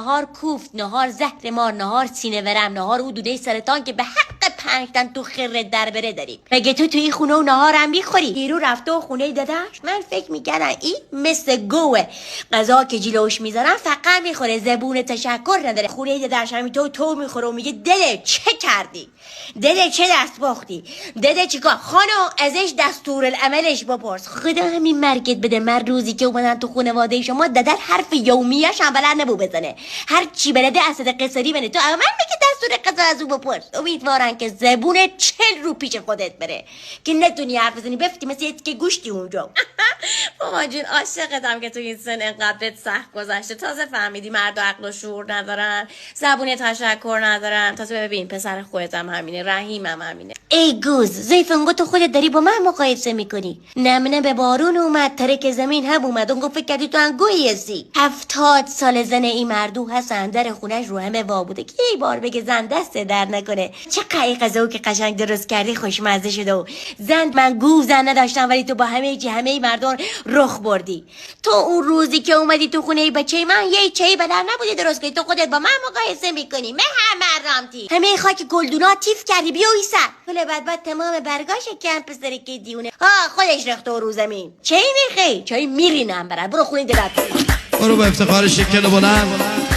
نهار کوفت، نهار زهر مار، نهار سینه ورم، نهار حدوده سرطان که به حق 5 تن تو خره در بره داریم. مگه تو توی خونه و نهارم میخوری؟ دیرو رفته و خونه داداش من فکر میکردم این مثل گوه، غذا که جلوش میذارن فقط میخوره، زبون تشکر نداره. خونه داداش همین تو میخوره و میگه دله چه کردی؟ دله چه دست باختی؟ دله چیکار؟ خانم ازش دستورالعملش بپرس. خدا همین مرگت بده. من روزی که اومدن تو خانواده شما دادر حرف یومیش هم بلد نبود بزنه، هر چی بلده اسد قصری بنه. تو من میگه دستور قضا از او بپرس. امیدوارن که زبون 40 رو پیش خودت بره که نتونی حرف بزنی، بفتی مثل یه که گوشتی اونجا. مامان جون عاشقتم که تو این سن انقدر سخت گذشته، تازه فهمیدی مرد عقل و شعور ندارن، زبون تشکر ندارن. تازه ببین پسر خودتم همینه، رحیمم همینه. ای گوز زیفنگو تو خودت داری با من مقایسه میکنی. نمنه به بارون اومد ترک زمین هم اومد، اون فکر کردی تو انگوی هستی. 70 سال زن این مردو هستن، در خونش رو همه وا بوده که یه بار بگه زن دست در نکنه. چه غذا که قشنگ درست کردی خوشمزه شده و زن من زن نداشتم، ولی تو با همه مردم رخ بردی. تو اون روزی که اومدی تو خونه بچه من یه چایی بدر نبودی درست کنی، تو خودت با من مقایسه میکنی. من همه رامتی همه خاک گلدونا تیف کردی. بیا ایسا پول بعد تمام برگاش کم پسری که دیونه خودش رخت رو زمین. چای میخی چای میرینم برات. برو خونه دلت. برو با افتخار شکل بلند.